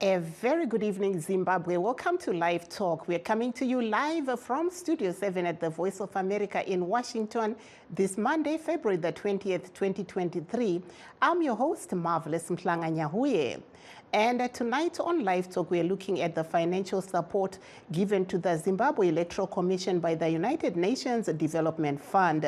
A very good evening, Zimbabwe. Welcome to Live Talk. We are coming to you live from Studio 7 at the Voice of America in Washington this Monday, February the 20th, 2023. I'm your host, Marvelous Mhlanga-Nyahuye. And tonight on Live Talk, we are looking at the financial support given to the Zimbabwe Electoral Commission by the United Nations Development Fund.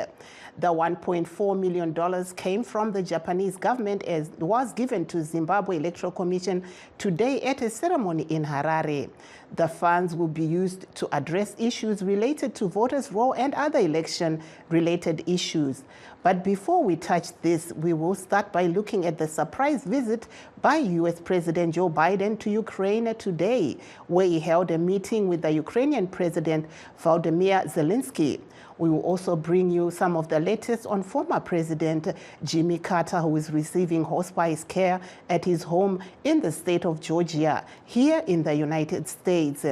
The $1.4 million came from the Japanese government as was given to Zimbabwe Electoral Commission today at a ceremony in Harare. The funds will be used to address issues related to voters' roll and other election-related issues. But before we touch this, we will start by looking at the surprise visit by U.S. President Joe Biden to Ukraine today, where he held a meeting with the Ukrainian President Volodymyr Zelensky. We will also bring you some of the latest on former President Jimmy Carter, who is receiving hospice care at his home in the state of Georgia, here in the United States.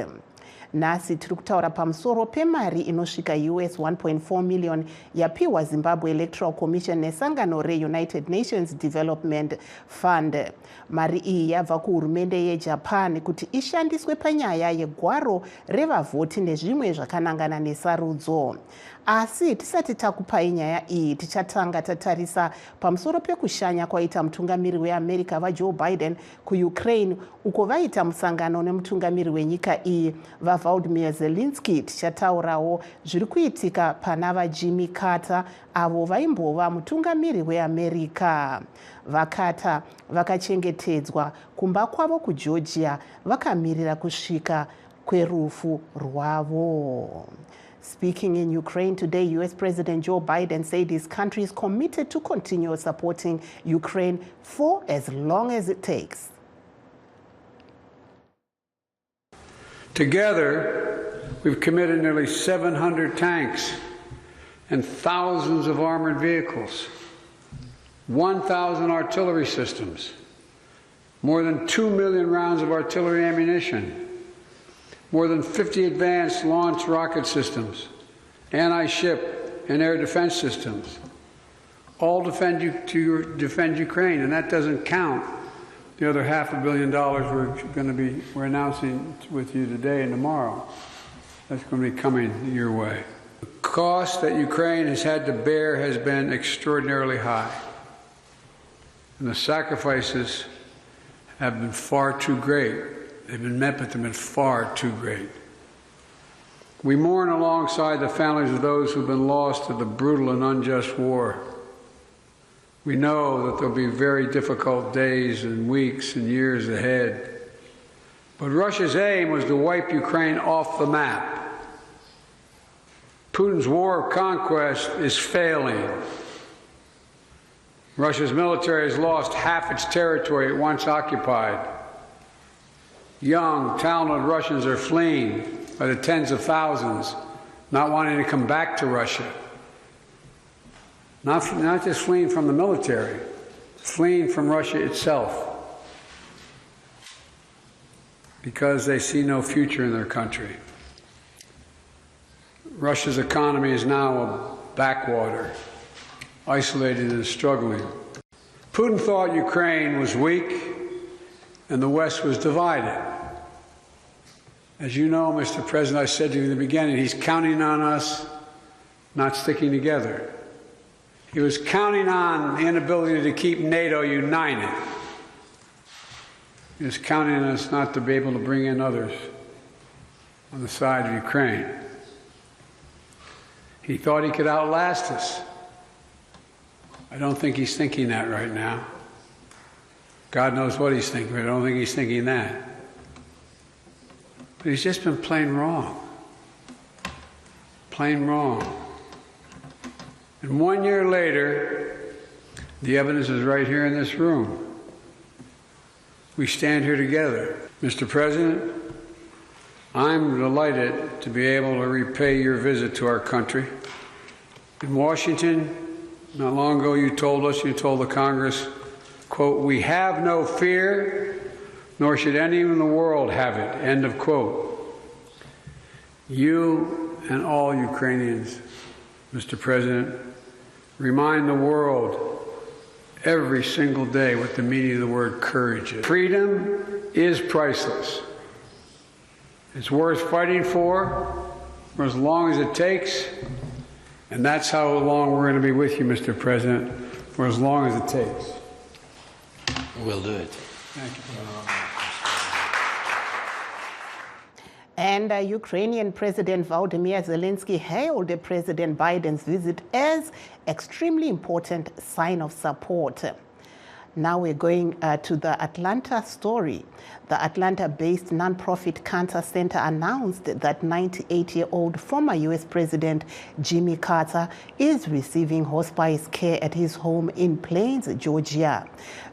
Nasi tiri kutaura pamusoro pemari inosvika US 1.4 million yapiwa Zimbabwe Electoral Commission nesangano re-United Nations Development Fund. Mari iyi yabva kuhurumende yeJapan kuti ishandiswe panyaya yegwaro revavhoti nezvimwe zvakanangana nesarudzo. Asi tisati takupai nyaya iyi tichatanga tatarisa pamusoro pekushanya kwaita mutungamiri weAmerica vaJoe Biden kuUkraine uko vaita musangano nemutungamiri wenyika iyi vaVolodymyr Zelensky. Tichataurawo zviri kuitika pana vaJimmy Carter avo vaimbova mutungamiri weAmerica. VaCarter vakachengetedzwa kumba kwavo kuGeorgia vakamirira kusvika kwerufu rwavo. Speaking in Ukraine today, U.S. President Joe Biden said his country is committed to continue supporting Ukraine for as long as it takes. Together, we've committed nearly 700 tanks and thousands of armored vehicles, 1,000 artillery systems, more than 2 million rounds of artillery ammunition, more than 50 advanced launch rocket systems, anti-ship and air defense systems, all defend Ukraine, and that doesn't count the other $500 million we're announcing with you today and tomorrow. That's going to be coming your way. The cost that Ukraine has had to bear has been extraordinarily high, and the sacrifices have been far too great. They've been met, but they've been far too great. We mourn alongside the families of those who've been lost to the brutal and unjust war. We know that there'll be very difficult days and weeks and years ahead. But Russia's aim was to wipe Ukraine off the map. Putin's war of conquest is failing. Russia's military has lost half its territory it once occupied. Young, talented Russians are fleeing by the tens of thousands, not wanting to come back to Russia. Not just fleeing from the military, fleeing from Russia itself, because they see no future in their country. Russia's economy is now a backwater, isolated and struggling. Putin thought Ukraine was weak and the West was divided. As you know, Mr. President, I said to you in the beginning, he's counting on us not sticking together. He was counting on the inability to keep NATO united. He was counting on us not to be able to bring in others on the side of Ukraine. He thought he could outlast us. I don't think he's thinking that right now. God knows what he's thinking, but I don't think he's thinking that. But he's just been plain wrong. Plain wrong. And 1 year later, the evidence is right here in this room. We stand here together. Mr. President, I'm delighted to be able to repay your visit to our country. In Washington, not long ago, you told the Congress, quote, "We have no fear, nor should anyone in the world have it," end of quote. You and all Ukrainians, Mr. President, remind the world every single day what the meaning of the word courage is. Freedom is priceless. It's worth fighting for as long as it takes, and that's how long we're going to be with you, Mr. President, for as long as it takes. We'll do it. Thank you. And Ukrainian President Volodymyr Zelensky hailed President Biden's visit as extremely important sign of support. Now we're going to the Atlanta story. The Atlanta-based nonprofit cancer center announced that 98-year-old former U.S. President Jimmy Carter is receiving hospice care at his home in Plains, Georgia.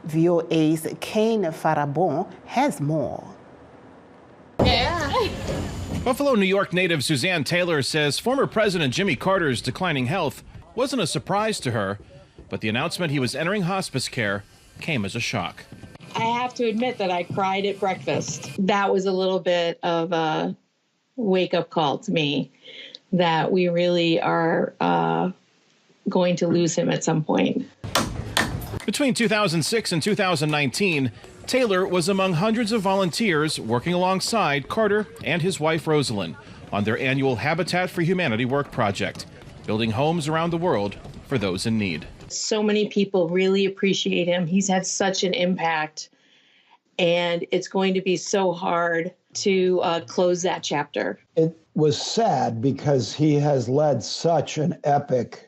VOA's Kane Farabon has more. Buffalo, New York native Suzanne Taylor says former President Jimmy Carter's declining health wasn't a surprise to her, but the announcement he was entering hospice care came as a shock. I have to admit that I cried at breakfast. That was a little bit of a wake-up call to me that we really are going to lose him at some point. Between 2006 and 2019, Taylor was among hundreds of volunteers working alongside Carter and his wife Rosalind on their annual Habitat for Humanity work project, building homes around the world for those in need. So many people really appreciate him. He's had such an impact, and it's going to be so hard to close that chapter. It was sad because he has led such an epic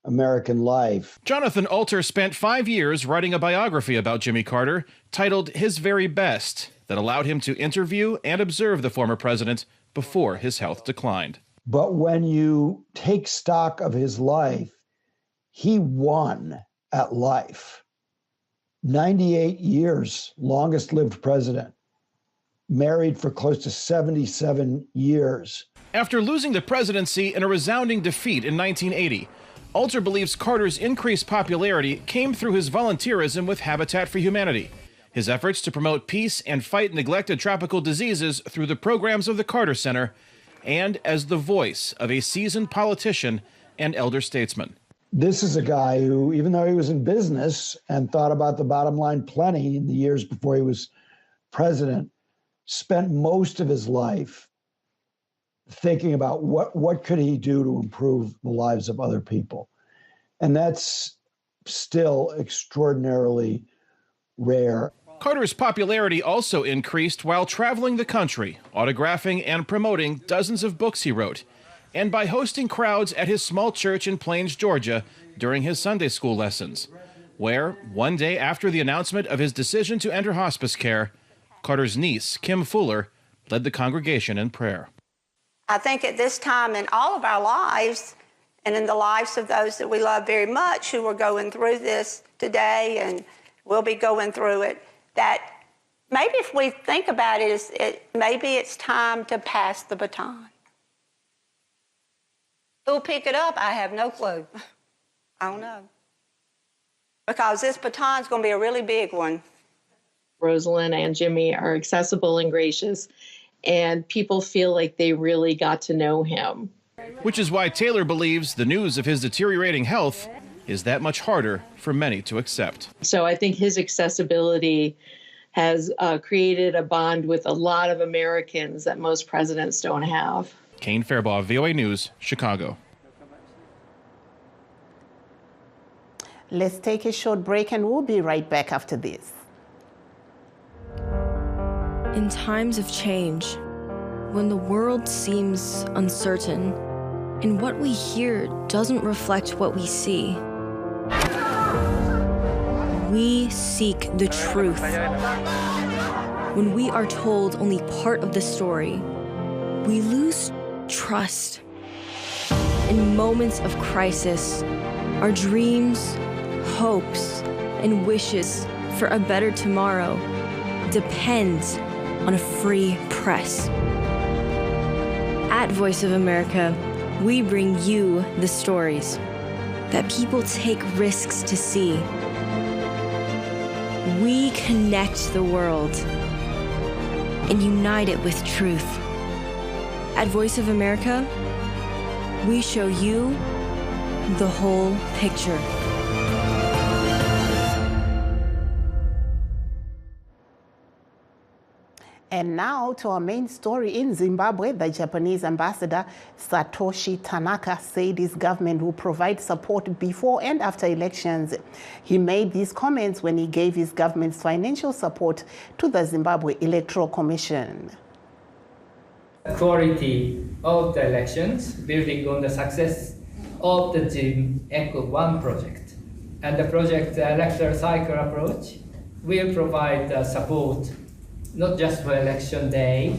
American life. Jonathan Alter spent 5 years writing a biography about Jimmy Carter titled His Very Best that allowed him to interview and observe the former president before his health declined. But when you take stock of his life, he won at life. 98 years, longest lived president, married for close to 77 years. After losing the presidency in a resounding defeat in 1980, Alter believes Carter's increased popularity came through his volunteerism with Habitat for Humanity, his efforts to promote peace and fight neglected tropical diseases through the programs of the Carter Center, and as the voice of a seasoned politician and elder statesman. This is a guy who, even though he was in business and thought about the bottom line plenty in the years before he was president, spent most of his life thinking about what could he do to improve the lives of other people. And that's still extraordinarily rare. Carter's popularity also increased while traveling the country, autographing and promoting dozens of books he wrote, and by hosting crowds at his small church in Plains, Georgia, during his Sunday school lessons, where, one day after the announcement of his decision to enter hospice care, Carter's niece, Kim Fuller, led the congregation in prayer. I think at this time in all of our lives, and in the lives of those that we love very much who are going through this today and will be going through it, that maybe if we think about it, maybe it's time to pass the baton. Who'll pick it up? I have no clue. I don't know. Because this baton's going to be a really big one. Rosalind and Jimmy are accessible and gracious, and people feel like they really got to know him. Which is why Taylor believes the news of his deteriorating health is that much harder for many to accept. So I think his accessibility has created a bond with a lot of Americans that most presidents don't have. Kane Fairbaugh, VOA News, Chicago. Let's take a short break and we'll be right back after this. In times of change, when the world seems uncertain and what we hear doesn't reflect what we see, we seek the truth. When we are told only part of the story, we lose trust. In moments of crisis, our dreams, hopes, and wishes for a better tomorrow depend on a free press. At Voice of America, we bring you the stories that people take risks to see. We connect the world and unite it with truth. At Voice of America, we show you the whole picture. And now to our main story in Zimbabwe, the Japanese ambassador Satoshi Tanaka said his government will provide support before and after elections. He made these comments when he gave his government's financial support to the Zimbabwe Electoral Commission. Quality of the elections, building on the success of the Zim-Eco-1 project. And the project electoral cycle approach will provide support not just for election day,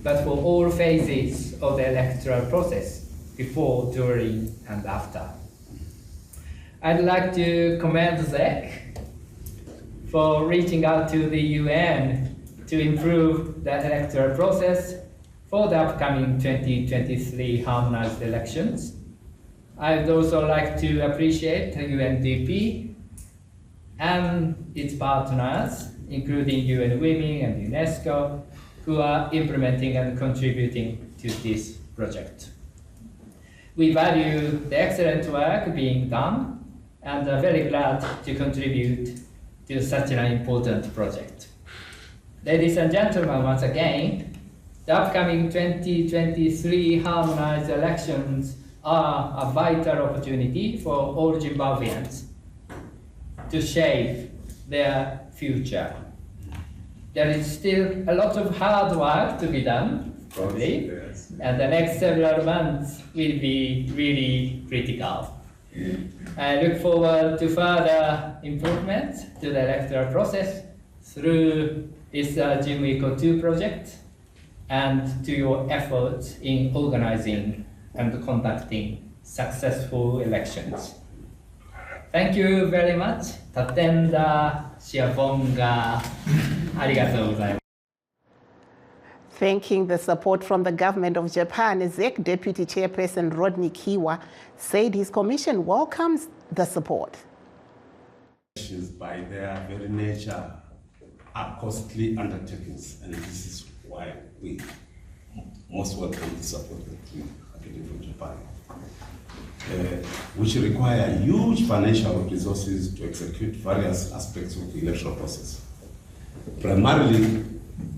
but for all phases of the electoral process, before, during, and after. I'd like to commend ZEC for reaching out to the UN to improve the electoral process for the upcoming 2023 harmonized elections. I'd also like to appreciate UNDP and its partners, including UN Women and UNESCO, who are implementing and contributing to this project. We value the excellent work being done and are very glad to contribute to such an important project. Ladies and gentlemen, once again, the upcoming 2023 harmonized elections are a vital opportunity for all Zimbabweans to shape their future. There is still a lot of hard work to be done, probably, and the next several months will be really critical. I look forward to further improvements to the electoral process through this Zim-Eco-2 project and to your efforts in organizing and conducting successful elections. Thank you very much. Tatenda Shiavonga. Arigatou gozaimasu. Thanking the support from the government of Japan, ZEC Deputy Chairperson Rodney Kiwa said his commission welcomes the support. By their very nature are costly undertakings, and this is why we most welcome the support that we are getting from Japan. Which require huge financial resources to execute various aspects of the electoral process. Primarily,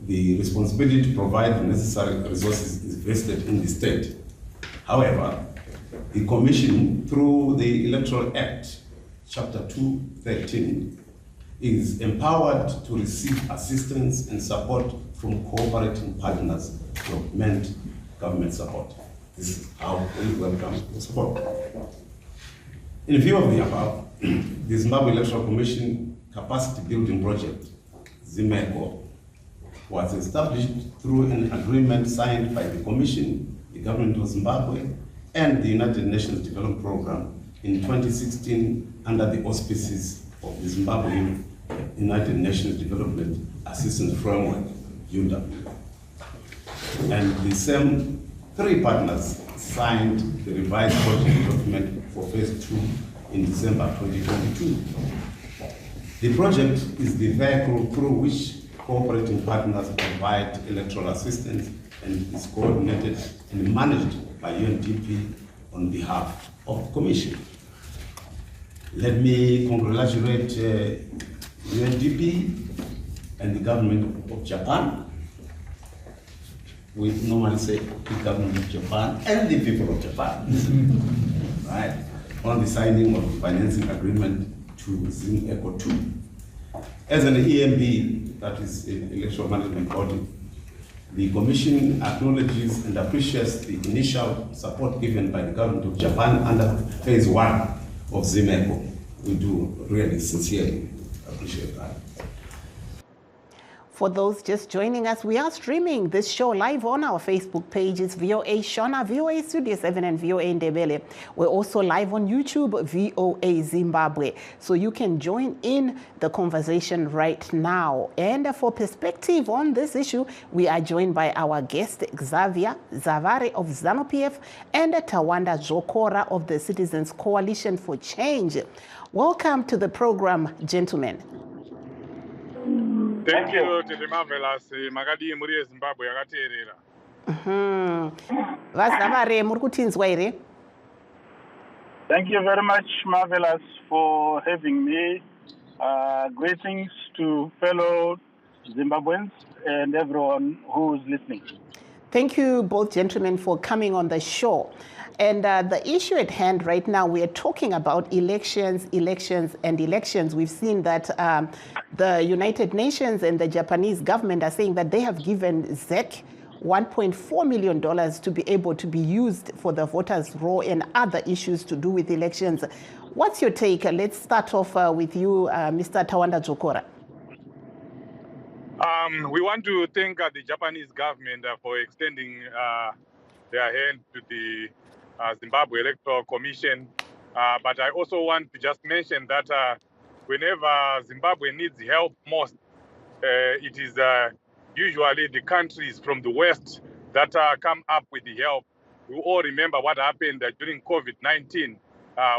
the responsibility to provide the necessary resources is vested in the state. However, the Commission, through the Electoral Act, Chapter 213, is empowered to receive assistance and support from cooperating partners to augment government support. This is how we welcome the support. In view of the above, the Zimbabwe Electoral Commission Capacity Building Project, Zim-Eco, was established through an agreement signed by the Commission, the Government of Zimbabwe, and the United Nations Development Programme in 2016 under the auspices of the Zimbabwe United Nations Development Assistance Framework, UNDAP. And the same three partners signed the revised project document for phase 2 in December 2022. The project is the vehicle through which cooperating partners provide electoral assistance and is coordinated and managed by UNDP on behalf of the Commission. Let me congratulate UNDP and the government of Japan. We normally say the government of Japan and the people of Japan, right, on the signing of the financing agreement to Zim-Eco-2. As an EMB, that is an electoral management body, the Commission acknowledges and appreciates the initial support given by the government of Japan under phase 1 of Zim-Eco. We do really sincerely appreciate that. For those just joining us, we are streaming this show live on our Facebook pages, VOA Shona, VOA Studio 7, and VOA Ndebele. We're also live on YouTube, VOA Zimbabwe. So you can join in the conversation right now. And for perspective on this issue, we are joined by our guest, Xavier Zavare of ZANU-PF and Tawanda Zokora of the Citizens Coalition for Change. Welcome to the program, gentlemen. Thank you to the marvelous Magadi Muri Zimbabwe yakateerera. Vazavare muri kutinzwa here? Thank you very much, Marvelous, for having me. Greetings to fellow Zimbabweans and everyone who's listening. Thank you, both gentlemen, for coming on the show. And the issue at hand right now, we are talking about elections. We've seen that the United Nations and the Japanese government are saying that they have given ZEC $1.4 million to be able to be used for the voters' roll and other issues to do with elections. What's your take? Let's start off with you, Mr. Tawanda Jokora. We want to thank the Japanese government for extending their hand to the Zimbabwe Electoral Commission. But I also want to just mention that whenever Zimbabwe needs help most, it is usually the countries from the West that come up with the help. We all remember what happened during COVID-19.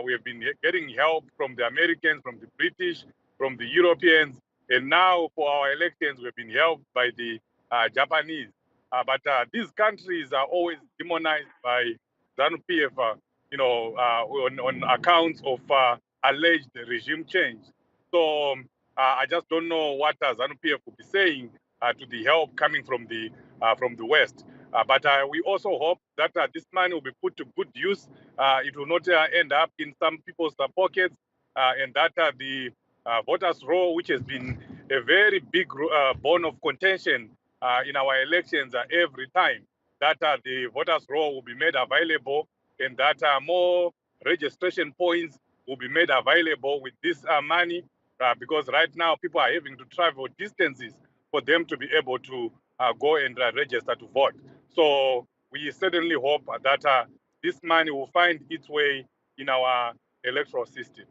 We have been getting help from the Americans, from the British, from the Europeans, and now for our elections, we've been helped by the Japanese. But these countries are always demonized by ZANU-PF, on accounts of alleged regime change. So I just don't know what ZANU-PF will be saying to the help coming from the West. But we also hope that this money will be put to good use. It will not end up in some people's pockets, and that the voters' roll, which has been a very big bone of contention in our elections every time, that the voters' roll will be made available, and that more registration points will be made available with this money, because right now people are having to travel distances for them to be able to go and register to vote. So we certainly hope that this money will find its way in our electoral system.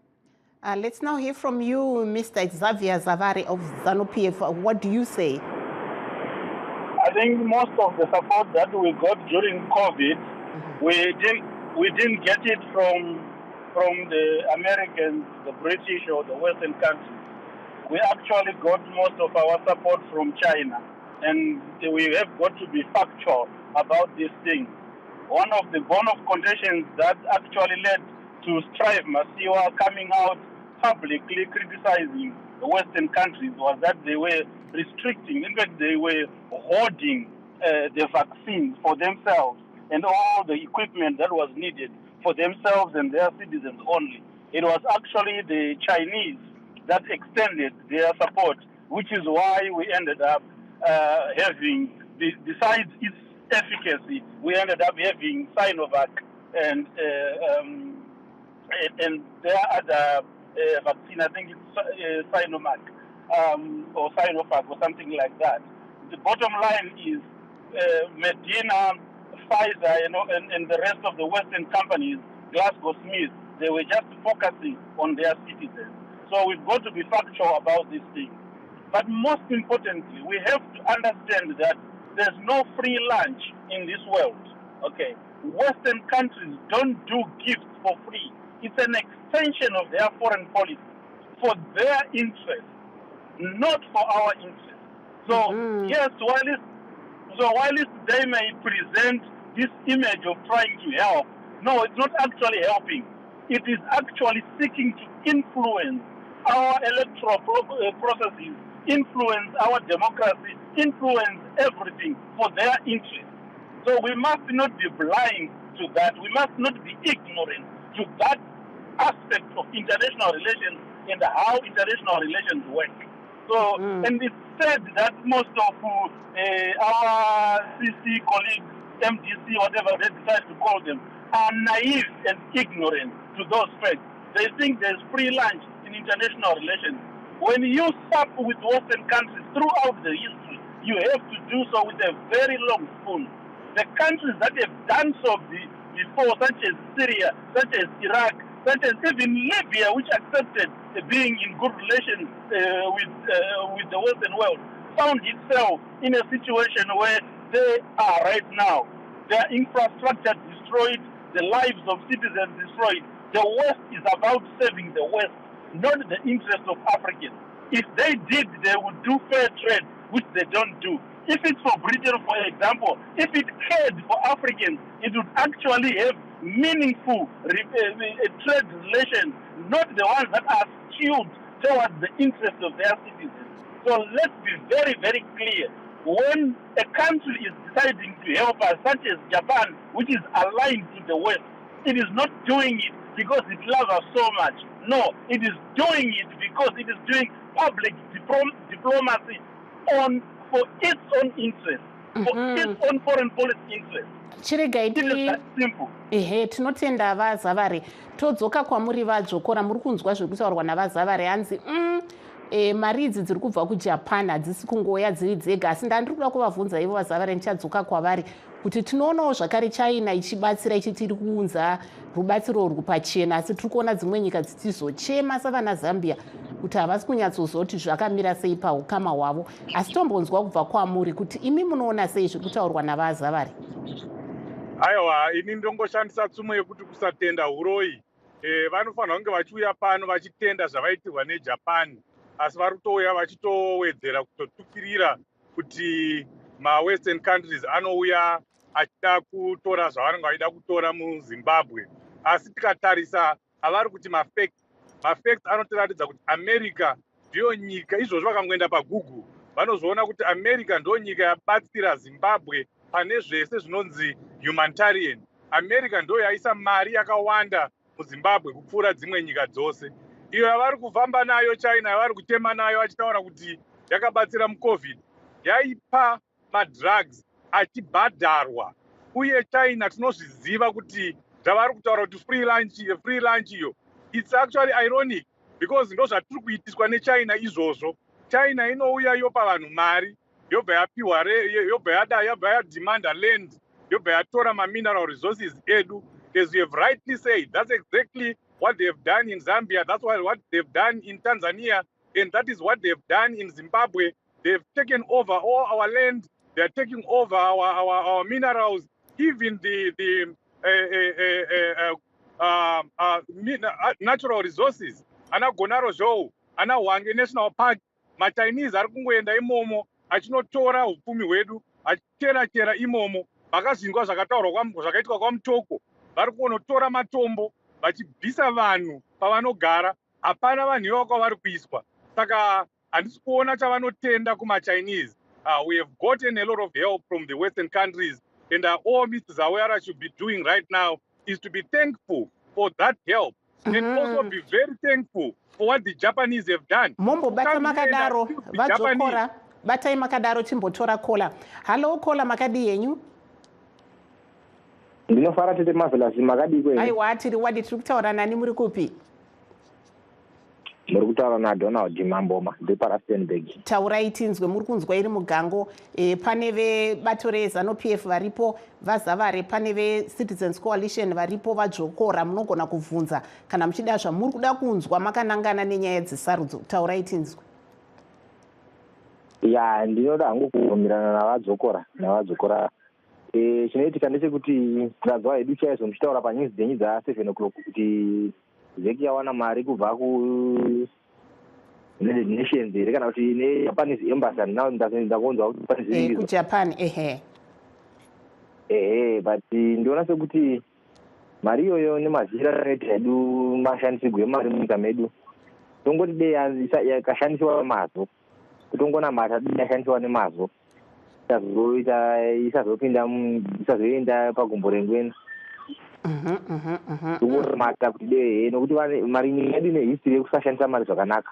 Let's now hear from you, Mr. Xavier Zavari of ZANU-PF. What do you say? I think most of the support that we got during COVID, we didn't get it from the Americans, the British, or the Western countries. We actually got most of our support from China, and we have got to be factual about this thing. One of the bone of contentions that actually led to Strive Masiwa coming out publicly criticizing the Western countries was that they were restricting, in fact they were hoarding the vaccines for themselves and all the equipment that was needed for themselves and their citizens only. It was actually the Chinese that extended their support, which is why we ended up having, besides its efficacy, we ended up having Sinovac and their other vaccine, I think it's Sinovac or Sinovac or something like that. The bottom line is Medina, Pfizer, and the rest of the Western companies, Glasgow Smith, they were just focusing on their citizens. So we've got to be factual about this thing. But most importantly, we have to understand that there's no free lunch in this world. Okay, Western countries don't do gifts for free. It's an extension of their foreign policy for their interest, not for our interest. So yes, while they may present this image of trying to help, no, it's not actually helping. It is actually seeking to influence our electoral processes, influence our democracy, influence everything for their interest. So we must not be blind to that. We must not be ignorant to that aspect of international relations and how international relations work. So, and it's said that most of our CC colleagues, MDC, whatever they decide to call them, are naive and ignorant to those facts. They think there's free lunch in international relations. When you sup with Western countries throughout the history, you have to do so with a very long spoon. The countries that have done so before, such as Syria, such as Iraq, such as even Libya, which accepted being in good relations with the Western world, found itself in a situation where they are right now. Their infrastructure destroyed, the lives of citizens destroyed. The West is about saving the West, not the interest of Africans. If they did, they would do fair trade, which they don't do. If it's for Britain, for example, if it cared for Africans, it would actually have meaningful trade relations, not the ones that are skewed towards the interests of their citizens. So let's be very, very clear. When a country is deciding to help us, such as Japan, which is aligned to the West, it is not doing it because it loves us so much. No, it is doing it because it is doing public diplomacy for its own interest, for its own foreign policy interest. Ehe, tinotenda vaZavari. Todzoka kwamuri vadzokora, muri kunzwa zviri kutaurwa navaZavari hanzi mari idzi dziri kubva kuJapan hadzisi kungoya dziri dzega, asi ndandiri kuda kuvabvunza ivo vaZavari ndichadzoka kwavari kuti tinoonawo zvakare China ichibatsira ichitiri kuunza rubatsiro urwu pachena, asi tiri kuona dzimwe nyika dzichizochema savana Zambia kuti havasi kunyatsozoti zvakamira sei paukama hwavo. Asi tombonzwa kubva kwamuri kuti imi munoona sei zviri kutaurwa navaZavari. Aiwa, ini ndongoshandisa tsumo yekuti kusatenda huroyi. Vanofanira kunge vachiuya pano vachitenda zvavaitirwa neJapan, asi vari kutouya vachitowedzera kutotukirira kuti ma-Western countries anouya achida kutora zvavanenge vachida kutora muZimbabwe. Asi tikatarisa havari kuti mafacts anotiratidza kuti America ndiyo nyika, izvozvo vakangoenda paGoogle vanozoona kuti America ndiyo nyika yabatsira Zimbabwe pane zvese zvinonzi humanitarian. America ndiyo yaisa mari yakawanda muZimbabwe kupfuura dzimwe nyika dzose. Iyo yavari kufamba nayo China, yavari kutema nayo vachitaura kuti yakabatsira muCovid, yaipa madrugs achibhadharwa. Uye China tinozviziva kuti zvavari kutaura kuti free lunch iyo. It's actually ironic because ndo zvatiri kuitiswa neChina izvozvo. China inouya yopa vanhu mari, yobva yapiwa, yobva yademanda land, yobva yatora ma-mineral resources edu. As you have rightly said, that's exactly what they have done in Zambia, that's what they've done in Tanzania, and that is what they've done in Zimbabwe. They've taken over all our land, they're taking over our minerals, even the natural resources. Ana Gonaro Zhou, Ana Wange National Park, ma-Chinese ari kungoenda imomo, achinotora upfumi hwedu, achitera imomo, vakazvingwa zvakaitwa kwaMutoko, vari kunotora matombo, vachibvisa vanhu pavanogara, hapana vanhu ivo kwavari kuiswa. Saka handisi kuona chavanotenda kuma-Chinese. We have gotten a lot of help from the Western countries, and all Mr. Zawera should be doing right now is to be thankful for that help, and also be very thankful for what the Japanese have done. Mombo bata makadaro, vadzokora, batai makadaro timbotora kola. Hello kola makadi yenyu? Ndinofara tete mavhelazi makadi kwenyu. Aiwa tiri wadi tiri kutaura nani muri kupi? Muri kutaura naDonald Mamboma ndepaRustenburg. Taurai tinzwe, muri kunzwa iri mugango. Pane vebato reZANU-PF varipo, vaZavari, pane veCitizens Coalition varipo, vadzokora. Munogona kubvunza kana muchida zvamuri kuda kunzwa makanangana nenyaya dzesarudzo. Taurai tinzwe. Ya, ndinoda hangu kubvumirana navadzokora. Chinoitika ndechekuti tazwa hedu chaizvo muchitaura panews dzenyu dza7 o'clock kuti Zeki yawana mari kubva United Nations here kana kuti neJapanese embassy now ndakunzwa kuti pane kuJapan but ndiona sekuti mari iyoyo nemazira edu mashandisirwo emari munyika medu tongoti dei yakashandiswa mazvo, kutongonamata dei yashandiswa nemazvo, isazoenda pagumbo rengwena. Mata kuti dei nokuti mari yedu ine history yekusashandisa mari zvakanaka,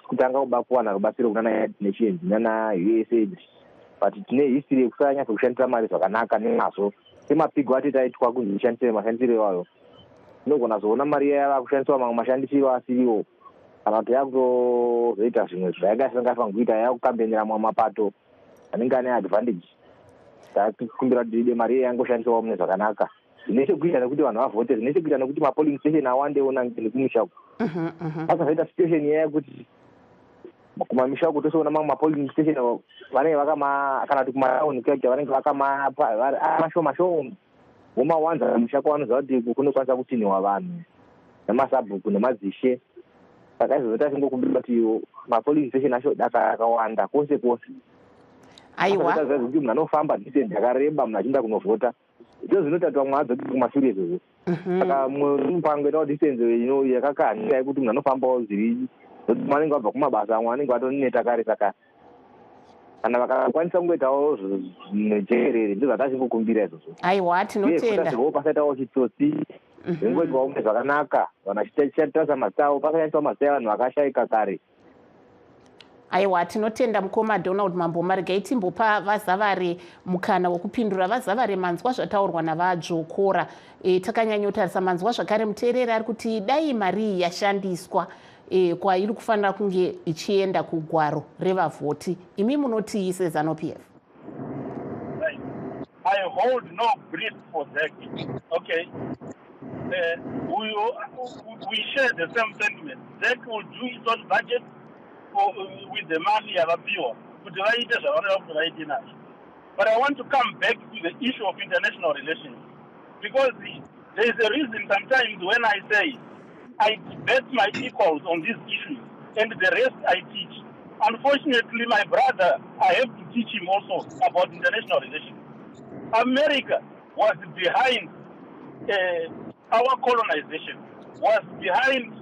kutanga kuba kuwana rubatsiro kuna United Nations nana USA, but tine history yekusanyatsa kushandisa mari zvakanaka nemazvo. Semapigo ati taitwa kunzi ishandisire mashandisiro iwayo, unogona zoona mari yava kushandiswa mamwe mashandisiro asiriwo, kana kuti yakutozoita zvimwe zvayakafanira kuita, yakukambenera mamwe mapato anenge ane advantage. Takumbira kuti ide mari yangoshandiswa mune zvakanaka, zvine chekuita nekuti vanhu vavhote, zvine chekuita nekuti mapolling station awandeona nekumisha uko. Pasazoita situation iya yekuti kumamisha uko tosoona mamwe mapolling station vanenge vakama, kana kuti kumatauni kwacho vanenge vakamashoma vomawanza musha kwavanoziva kuti kunokwanisa kutiniwa vanhu nemasabhuku nemadzishe. Saka izvozvo tasingokumbira kuti mapolling station acho akawanda kwose kwose. Aiwa kuti munhu anofamba distance yakareba munhu achienda kunovhota, izvo zvinotati vamwe vadzoki kumashure izvozvo. Saka mupango itawo distance yakakanyika yekuti munhu anofambawo zviri vanenge vabva kumabasa amwe vanenge vatoneta kare saka kana vakakwanisa kungoitawo zvinejekerere ndizvo zvatachingokumbira izvozvo. Aiwa, tinotenda pasaitawo chitsotsi zvingoitwawo mune zvakanaka vanhu vachitarisa mazita avo pasanyanyiswa mazita evanhu vakashayika kare. Aiwa, tinotenda mukoma Donald Mambo. Marigai timbopa vazavari mukana wokupindura. Vazavari, manzwa zvataurwa navadzvokora. Takanyanyotarisa manzwa zvakare muteereri ari kuti dai mari yashandiswa kwairi kufanira kunge ichienda kugwaro revavhoti. Imi munoti seZANU-PF? I hold no brief for that. Okay. We share the same sentiment. That will do its own budget with the money avapiwa. But I want to come back to the issue of international relations. Because there is a reason sometimes when I say I debate my equals on these issues and the rest I teach. Unfortunately, my brother, I have to teach him also about international relations. America was behind our colonization, was behind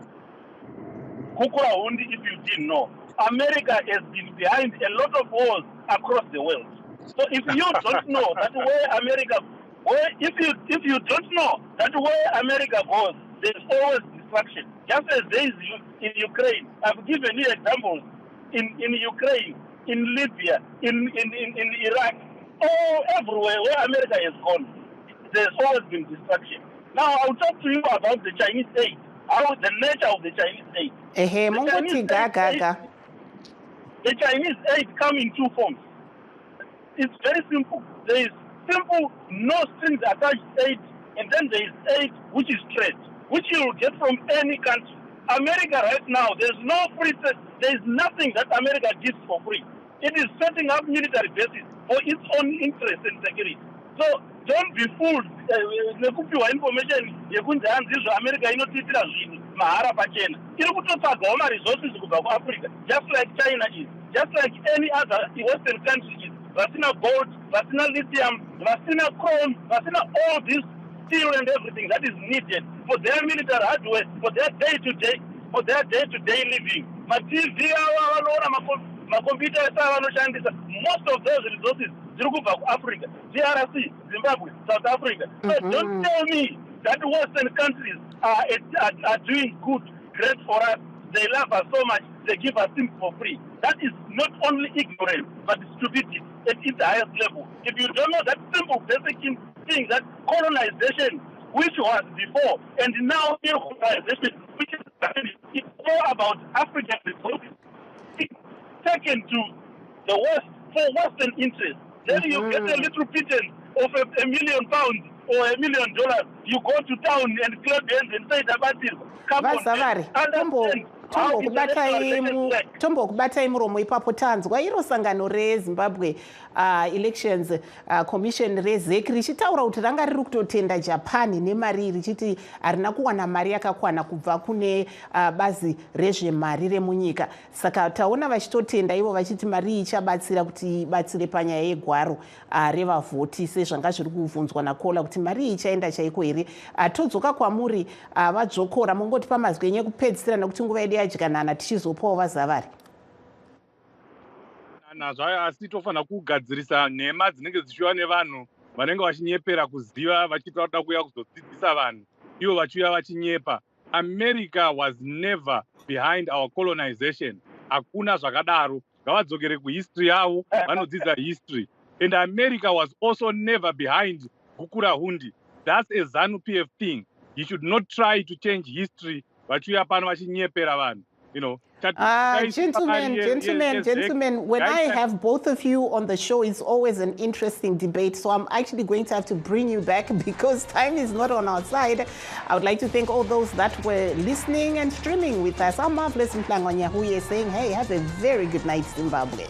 Kukurahundi, if you didn't know. America has been behind a lot of wars across the world. So if you don't know that where America, if you don't know that where America goes, there's always destruction. Just as there is in Ukraine. I've given you examples in Ukraine, in Libya, in Iraq, everywhere where America has gone, there's always been destruction. Now I'll talk to you about the Chinese aid, the nature of the Chinese aid. The Chinese aid come in two forms. It's very simple. There is simple, no strings attached aid, and then there is aid which is trade, which you will get from any country. America right now, there's no free, there is nothing that America gives for free. It is setting up military bases for its own interest and security. So don't be fooled. Information America inotitira zvinhu mahara pachena. Iri kutotsvagawo resources kubva kuAfrica, just like China is, just like any other Western country is. Vasina gold, vasina lithium, vasina chrome, vasina all this steel and everything that is needed for their military hardware, for their day-to-day living. Most of those resources Africa, DRC, Zimbabwe, South Africa. So don't tell me that Western countries are doing good, great for us. They love us so much, they give us things for free. That is not only ignorance, but stupidity at its highest level. If you don't know that simple, basic thing, that colonization, which was before, and now colonization, which is it's all about African resources taken to the West for Western interests. Then you get a little pittance of £1 million or $1 million. You go to town and clap hands and say about it. Tombokubatai muromo ipapo tanzwa iro sangano reZimbabwe Elections Commission reZEC richitaura kuti ranga riri kutotenda Japan nemari richiti harina kuwana mari yakakwana kubva kune bazi rezvemari remunyika. Saka taona vachitotenda ivo vachiti mari ichabatsira kuti ibatsire panyaya yegwaro revavhoti sezvanga zviri kuvunzwa naKola kuti mari ichaenda chaiko here. Todzoka kwamuri vadzokora mongoti pamazwi enye kupedzisira nekuti nguva yedu yadyanana tichizopawo vazavari. Nazvayo asi tofanira kugadzirisa nhema dzinenge dzichiuya nevanhu vanenge vachinyepera kuziva vachitoda kuuya kuzodzidzisa vanhu ivo vachiuya vachinyepa. America was never behind our colonization. Hakuna zvakadaro. Ngavadzokere kuhistory yavo vanodzidza history. And America was also never behind Gukurahundi. That's a ZANU-PF thing. You should not try to change history. Vachiuya pano vachinyepera vanhu. You know, gentlemen, when I have both of you on the show, it's always an interesting debate. So I'm actually going to have to bring you back because time is not on our side. I would like to thank all those that were listening and streaming with us. I'm Marvelous Mplangwanya, who is saying, hey, have a very good night, Zimbabwe.